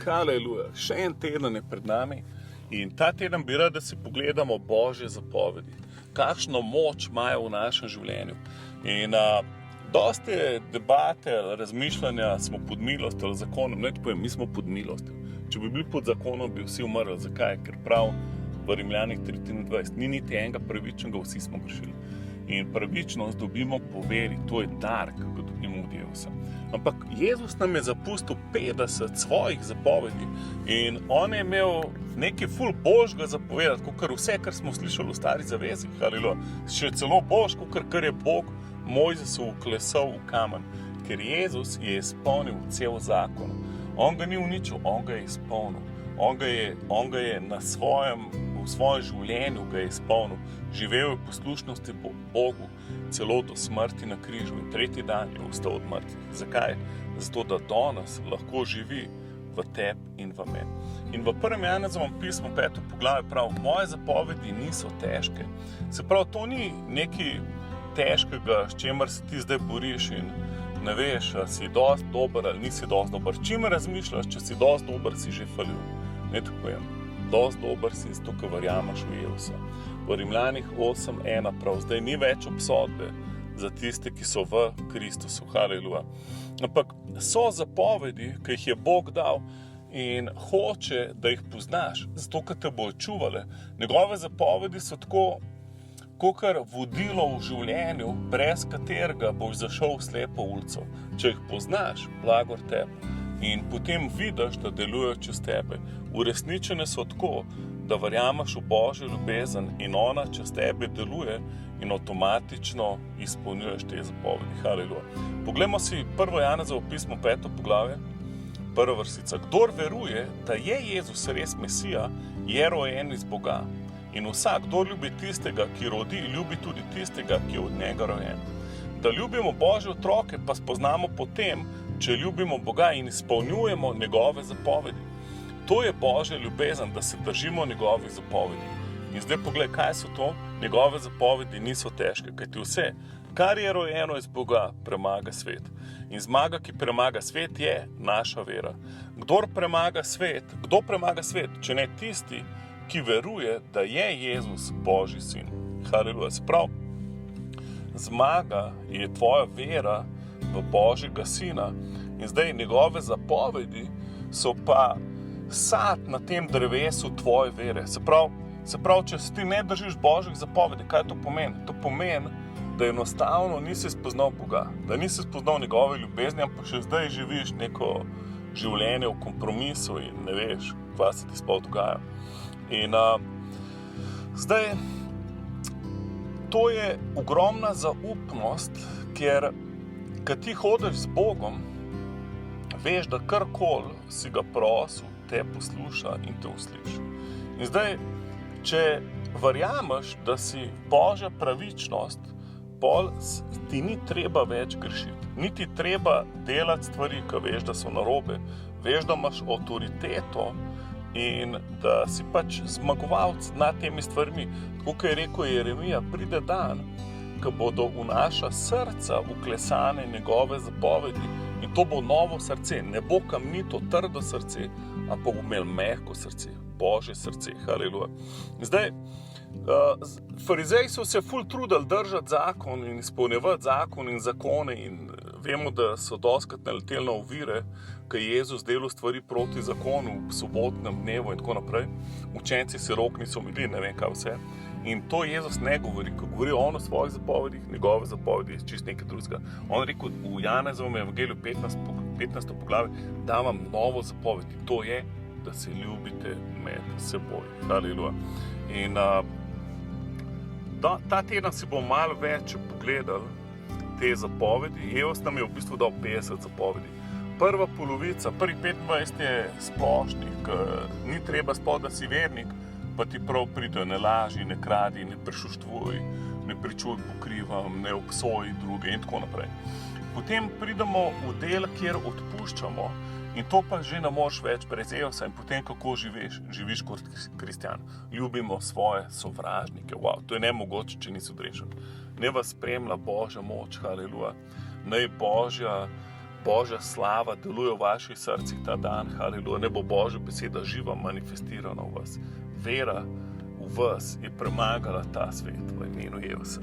Haleluja, še en teden je pred nami in ta teden bi rad, da si pogledamo Božje zapovedi. Kakšno moč imajo v našem življenju. In dosti debate, razmišljanja smo pod milostjo ali zakonom. Ne, povem, mi smo pod milostjo. Če bi bili pod zakonom, bi vsi umrli. Zakaj? Ker prav v Rimljanih 3:23 ni niti enega pravičnega, vsi smo grešili. In pravičnost dobimo po veri, to je dar, ki ga dobimo od Jezusa. Ampak Jezus nam je zapustil 50 svojih zapovedi in on je imel nekaj ful božjega zapovedati, kakor vse, kar smo slišali v Stari zavezi, haleluja. Še celo bož, kakor kar je Bog Mojzesu vklesal v kamen, ker Jezus je izpolnil cel zakon. On ga ni uničil, on ga je izpolnil. On ga je v svojem življenju ga je izpolnil. Živel je v poslušnosti Bogu, celo do smrti na križu in tretji dan je vstal od mrtvih. Zakaj? Zato, da danes lahko živi v tebi in v meni. In v 1. Janezovem pismu 5. poglavje pravi, moje zapovedi niso težke. Se pravi, to ni nekaj težkega, s čemer se ti zdaj boriš in ne veš, a si dosti dober ali nisi dosti dober. Čim razmišljaš, če si dosti dober, si že falil. Ne tako povem. Dosti dober si, zato ker verjameš v Jezusa. V Rimljanih 8:1 prav, zdaj ni več obsodbe za tiste, ki so v Kristusu. Haleluja. Ampak so zapovedi, ki jih je Bog dal in hoče, da jih poznaš, zato ker te bo čuvale. Njegove zapovedi so tako, kakor vodilo v življenju, brez katerega boš zašel v slepo ulico. Če jih poznaš, blagor tebi. In potem vidiš, da delujejo čez tebe. Uresničene so tako, da verjameš v Božjo ljubezen in ona čez tebe deluje in avtomatično izpolnjuješ te zapovedi. Haleluja. Poglejmo si 1. Janezovo pismo 5. poglavje, 1. vrstica. Kdor veruje, da je Jezus res Mesija, je rojen iz Boga. In vsak, kdor ljubi tistega, ki rodi, ljubi tudi tistega, ki je od njega rojen. Da ljubimo Božje otroke, pa spoznamo po tem, če ljubimo Boga in izpolnjujemo njegove zapovedi. To je Božja ljubezen, da se držimo njegovih zapovedi. In zdaj poglej, kaj so to? Njegove zapovedi niso težke, kajti vse, kar je rojeno iz Boga, premaga svet. In zmaga, ki premaga svet, je naša vera. Kdo premaga svet, če ne tisti, ki veruje, da je Jezus Božji sin. Haleluja. Sprav, zmaga je tvoja vera v Božjega sina in zdaj njegove zapovedi so pa sad na tem drevesu tvoje vere. Se pravi, če ti ne držiš Božjih zapovedi, kaj to pomeni? To pomeni, da enostavno nisi spoznal Boga, da nisi spoznal njegove ljubezni, ampak še zdaj živiš neko življenje v kompromisu in ne veš, kaj se ti sploh dogaja. In zdaj, to je ogromna zaupnost, ker ti hodiš z Bogom, veš, da karkoli si ga prosil, te posluša in te usliši. In zdaj, če verjameš, da si Božja pravičnost, pol ti ni treba več grešiti. Niti treba delati stvari, ki veš, da so narobe. Veš, da imaš avtoriteto in da si pač zmagovalec nad temi stvarmi. Tako, kot je rekel Jeremija, pride dan, ko bodo v naša srca vklesane njegove zapovedi in to bo novo srce. Ne bo kamnito, trdo srce, ampak bo imel mehko srce, Božje srce. Haleluja. Zdaj, farizeji so se ful trudili držati zakon in izpolnjevati zakon in zakone in vemo, da so dostikrat naleteli na ovire, ko je Jezus delal stvari proti zakonu v sobotnem dnevu in tako naprej. Učenci si rok niso imeli, ne vem kaj vse. In to Jezus ne govori, ko govori on o svojih zapovedih, njegove zapovedi je čist nekaj drugega. On rekel v Janezovem evangeliju 15. poglavje, da vam novo zapoved. To je, da se ljubite med seboj. Haleluja. In ta teden si bomo malo več pogledali te zapovedi. Jezus nam je v bistvu dal 50 zapovedi. Prva polovica, prvih 25 je splošnih, ni treba sploh, da si vernik, pa ti prav pridejo, ne laži, ne kradi, ne prešuštvuj, ne pričuj pokrivam, ne obsoji druge in tako naprej. Potem pridemo v del, kjer odpuščamo in to pa že ne moreš več brez Jezusa in potem kako živiš kot kristjan. Ljubimo svoje sovražnike. Wow, to je nemogoče, če nisi odrešen. Ne vas spremlja Božja moč, haleluja. Naj Božja Božja slava deluje v vaših srcih ta dan, haleluja, ne bo Božja beseda živa manifestirana v vas. Vera v vas je premagala ta svet v imenu Jezusa.